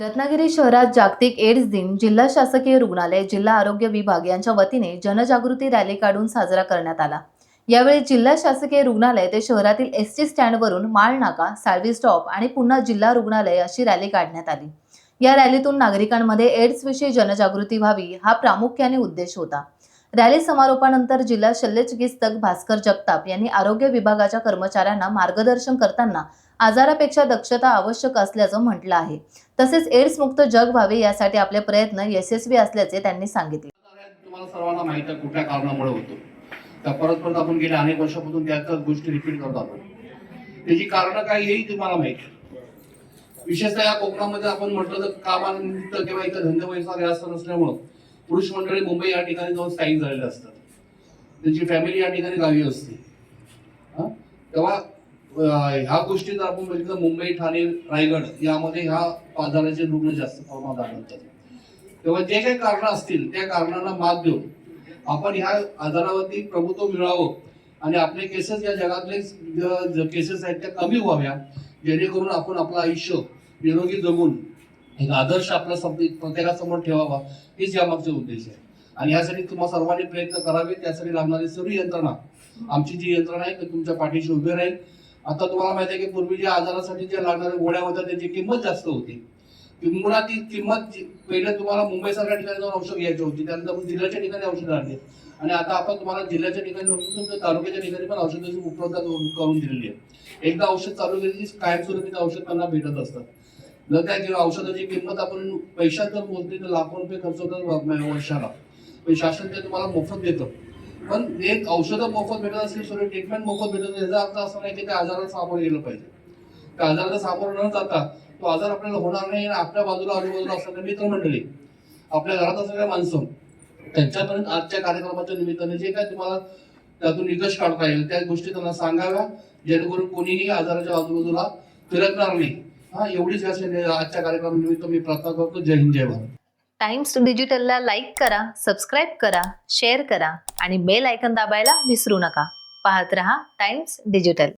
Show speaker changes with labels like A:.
A: रत्नागिरी शहरात जागतिक एड्स दिन जिल्हा शासकीय रुग्णालय, जिल्हा आरोग्य विभाग यांच्या वतीने जनजागृती रॅली काढून साजरा करण्यात आला। यावेळी जिल्हा शासकीय रुग्णालय ते शहरातील एसटी स्टँडवरून माळ नाका, साळवी स्टॉप आणि पुन्हा जिल्हा रुग्णालय अशी रॅली काढण्यात आली। या रॅलीतून नागरिकांमध्ये एड्स विषयी जनजागृती व्हावी हा प्रामुख्याने उद्देश होता। रॅली समारोपानंतर जिल्हा शल्यचिकित्सक भास्कर जगताप यांनी आरोग्य विभागाच्या कर्मचाऱ्यांना मार्गदर्शन करताना आजारापेक्षा दक्षता आवश्यक असल्याचं म्हटलं आहे। तसेच एड्स मुक्त जग व्हावे यासाठी आपले प्रयत्न यशस्वी असल्याचे त्यांनी सांगितले।
B: तुम्हाला सर्वांना माहिती आहे कुठल्या कारणामुळे होतो। तर परत आपण गेल्या अनेक वर्षापासून त्याच गोष्टी रिपीट करत आहोत। त्याची कारण काय हेही तुम्हाला माहिती आहे। विशेषतः या कोकणामध्ये आपण म्हटलं तर कामानिमित्त किंवा इतर धंदे व्यवसाय जास्त नसल्यामुळे पुरुष मंडळी मुंबई या ठिकाणी जाऊन स्थायिक झालेले असतात। त्यांची फॅमिली या ठिकाणी गावी असते। तेव्हा ह्या गोष्टी जर आपण बघितलं मुंबई, ठाणे, रायगड यामध्ये ह्या आजाराचे रुग्ण जास्त प्रमाणात आढळतात। तेव्हा जे काही कारण असतील त्या कारणांना मात देऊन आपण ह्या आजारावरती प्रभुत्व मिळावं आणि आपले केसेस या जगातले केसेस आहेत त्या कमी व्हाव्या, जेणेकरून आपण आपलं आयुष्य निरोगी जगून एक आदर्श आपला प्रत्येकासमोर ठेवावा, हेच यामागचे उद्देश आहे। आणि यासाठी तुम्हाला सर्वांनी प्रयत्न करावे। त्यासाठी लागणारी सर्व यंत्रणा, आमची जी यंत्रणा आहे ती तुमच्या पाठीशी उभी राहील। आता तुम्हाला माहिती आहे की पूर्वी ज्या आजारासाठी ज्या लागणाऱ्या गोळ्या होत्या त्याची किंमत जास्त होती। किंवा ती किंमत पहिले तुम्हाला मुंबई सारख्या ठिकाणी जाऊन औषध घ्यायची होती, त्यानंतर जिल्ह्याच्या ठिकाणी औषध आणली आणि आता आपण तुम्हाला जिल्ह्याच्या ठिकाणी तुमच्या तालुक्याच्या ठिकाणी पण औषधाची उपलब्धता करून दिलेली आहे। एकदा औषध चालू केली की कायमस्वरूपी औषध त्यांना भेटत असतात। जर त्या औषधाची किंमत आपण पैशात जर मोजली तर लाखो रुपये खर्च होतात वर्षाला, पण शासन ते तुम्हाला मोफत देतं। पण एक औषधं मोफत भेटत असली, सगळं ट्रीटमेंट मोफत भेटत, याचा अर्थ असा नाही की त्या आजाराला सामोरं गेलं पाहिजे। त्या आजाराला सामोरं न जाता तो आजार आपल्याला होणार नाही आणि आपल्या बाजूला आजूबाजूला असणारे मित्रमंडळी, आपल्या घरात असणाऱ्या माणसं, त्यांच्यापर्यंत आजच्या कार्यक्रमाच्या निमित्ताने जे काय तुम्हाला त्यातून निकष काढता येईल त्या गोष्टी त्यांना सांगाव्या, जेणेकरून कोणीही आजाराच्या आजूबाजूला फिरकणार नाही। एवढीच आजच्या कार्यक्रमानिमित्त मी प्रार्थना करतो। जय हिंद, जय भारत।
A: टाइम्स डिजिटलला लाईक करा, सबस्क्राईब करा, शेअर करा आणि बेल आयकॉन दाबायला विसरू नका। पाहत रहा टाइम्स डिजिटल।